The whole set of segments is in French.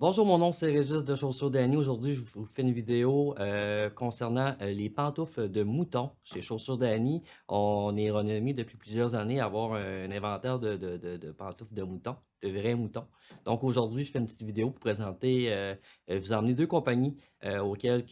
Bonjour, mon nom c'est Régis de Chaussures Dany. Aujourd'hui, je vous fais une vidéo concernant les pantoufles de mouton chez Chaussures Dany. On est renommé depuis plusieurs années à avoir un inventaire de pantoufles de mouton, de vrais moutons. Donc aujourd'hui, je fais une petite vidéo pour présenter, vous emmener deux compagnies auxquelles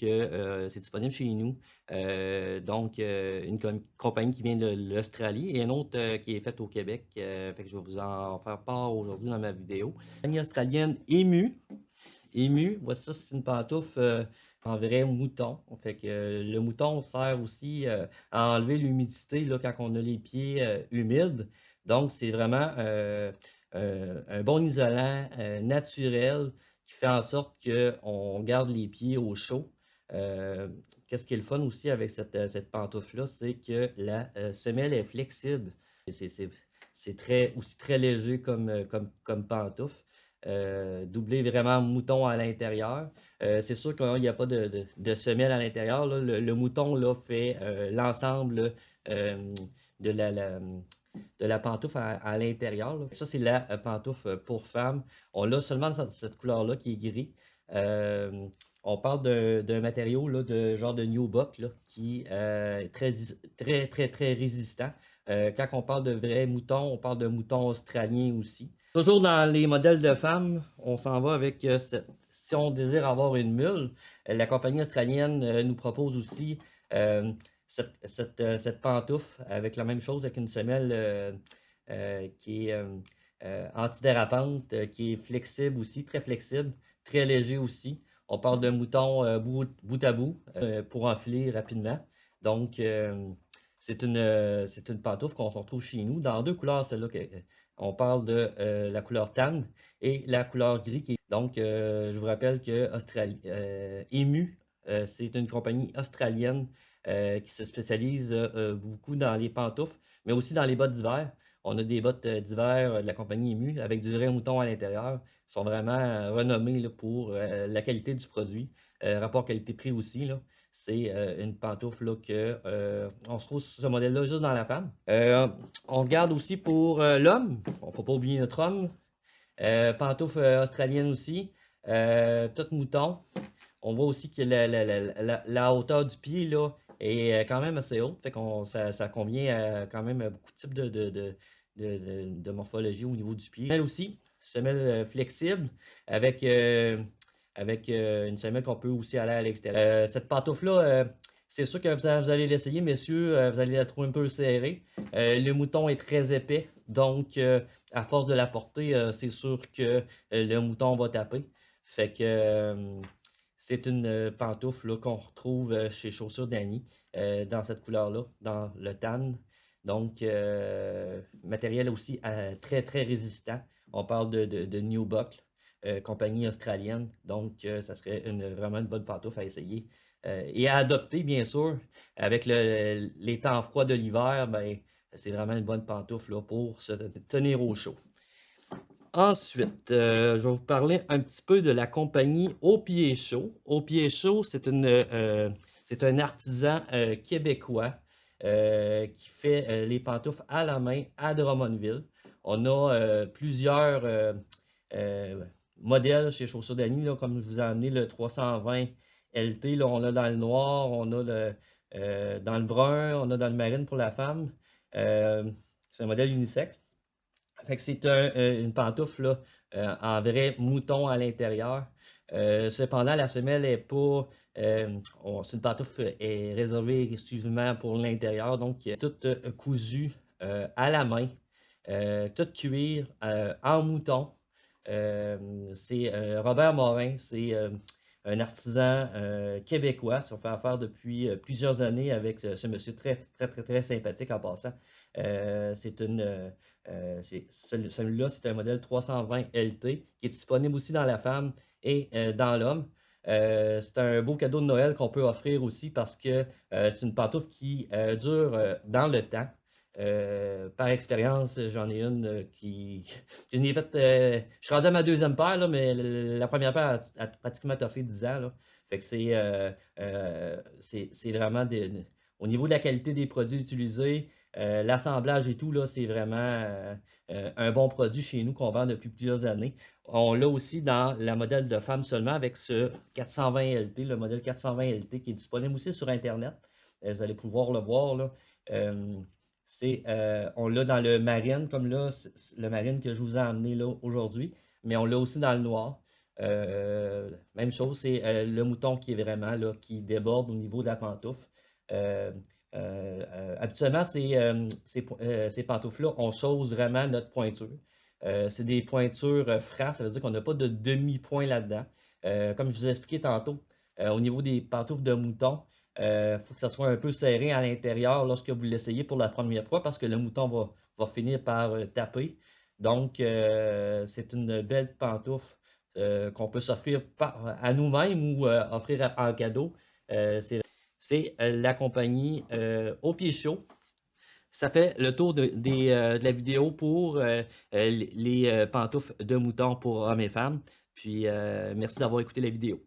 c'est disponible chez nous. Une compagnie qui vient de l'Australie et une autre qui est faite au Québec. Fait que je vais vous en faire part aujourd'hui dans ma vidéo. Compagnie australienne Ému, voici ça, c'est une pantoufle en vrai mouton. Fait que le mouton sert aussi à enlever l'humidité là, quand on a les pieds humides. Donc, c'est vraiment un bon isolant naturel qui fait en sorte qu'on garde les pieds au chaud. Euh, Qu'est-ce qui est le fun aussi avec cette pantoufle-là, c'est que la semelle est flexible. C'est c'est- c'est aussi très léger comme pantoufle. Doublé vraiment mouton à l'intérieur. C'est sûr qu'il n'y a pas de semelle à l'intérieur, là. Le mouton là, fait l'ensemble euh, de de la pantoufle à l'intérieur, là. Ça, c'est la pantoufle pour femme. On l'a seulement dans cette couleur-là qui est gris. Euh, on parle d'un matériau là, de genre de nubuck là, qui est très résistant. Quand on parle de vrais moutons, on parle de moutons australiens aussi. Toujours dans les modèles de femmes, on s'en va avec si on désire avoir une mule, la compagnie australienne nous propose aussi euh, cette pantoufle avec la même chose, avec une semelle qui est antidérapante, qui est flexible aussi, très flexible, très léger aussi. On parle de mouton bout à bout pour enfiler rapidement. Donc, c'est une pantoufle qu'on retrouve chez nous dans deux couleurs, celle-là. On parle de la couleur tan et la couleur gris. Donc, je vous rappelle que Emu, c'est une compagnie australienne qui se spécialise beaucoup dans les pantoufles, mais aussi dans les bottes d'hiver. On a des bottes d'hiver de la compagnie Emu avec du vrai mouton à l'intérieur. Ils sont vraiment renommés là, pour la qualité du produit. Rapport qualité-prix aussi, là. C'est une pantoufle là, on se trouve sur ce modèle-là juste dans la femme. On regarde aussi pour l'homme. Il ne faut pas oublier notre homme. Pantoufle australienne aussi. Tout mouton. On voit aussi que la hauteur du pied là, est quand même assez haute. Fait qu'on, ça convient à quand même à beaucoup de types de morphologie au niveau du pied. Semelle aussi, semelle flexible avec une semelle qu'on peut aussi aller à l'extérieur. Cette pantoufle-là, c'est sûr que vous allez l'essayer, messieurs, vous allez la trouver un peu serrée. Le mouton est très épais, donc à force de la porter, c'est sûr que le mouton va taper. Fait que c'est une pantoufle qu'on retrouve chez Chaussures d'Annie dans cette couleur-là, dans le tan. Donc, matériel aussi très résistant. On parle de Nubuck, compagnie australienne. Donc, ça serait vraiment une bonne pantoufle à essayer. Et à adopter, bien sûr, avec les temps froids de l'hiver, ben, c'est vraiment une bonne pantoufle là, pour se tenir au chaud. Ensuite, je vais vous parler un petit peu de la compagnie Au Pied Chaud. Au Pied Chaud, c'est un artisan québécois qui fait les pantoufles à la main à Drummondville. On a plusieurs euh, modèles chez Chaussures d'Annie, là, comme je vous ai amené le 320 LT. Là, on a dans le noir, on a dans le brun, on a dans le marine pour la femme. C'est un modèle unisexe. Fait que c'est une pantoufle là, en vrai mouton à l'intérieur. Cependant, la semelle est pas. C'est une pantoufle est réservée exclusivement pour l'intérieur, donc il est tout cousu à la main, tout cuir en mouton. C'est Robert Morin, c'est un artisan québécois. Ça fait affaire depuis plusieurs années avec ce monsieur très sympathique en passant. C'est une celui-là, c'est un modèle 320 LT qui est disponible aussi dans la femme et dans l'homme. C'est un beau cadeau de Noël qu'on peut offrir aussi parce que c'est une pantoufle qui dure dans le temps. Par expérience, j'en ai une je n'ai fait. Je suis rendu à ma deuxième paire, là, mais la première paire a pratiquement toffé 10 ans. Là. Fait que c'est vraiment au niveau de la qualité des produits utilisés, L'assemblage et tout, là, c'est vraiment un bon produit chez nous qu'on vend depuis plusieurs années. On l'a aussi dans la modèle de femme seulement avec ce 420 LT, le modèle 420 LT qui est disponible aussi sur Internet. Vous allez pouvoir le voir là. Euh, on l'a dans le marine, comme là, le marine que je vous ai amené là aujourd'hui, mais on l'a aussi dans le noir. Même chose, c'est le mouton qui est vraiment là, qui déborde au niveau de la pantoufle. Euh, Habituellement, ces pantoufles-là, on chose vraiment notre pointure. C'est des pointures frappes, ça veut dire qu'on n'a pas de demi-point là-dedans. Comme je vous ai expliqué tantôt, au niveau des pantoufles de mouton, il faut que ça soit un peu serré à l'intérieur lorsque vous l'essayez pour la première fois parce que le mouton va finir par taper. Donc, c'est une belle pantoufle qu'on peut s'offrir à nous-mêmes ou offrir en cadeau. C'est la compagnie Au Pied Chaud. Ça fait le tour de la vidéo pour les pantoufles de mouton pour hommes et femmes. Puis, merci d'avoir écouté la vidéo.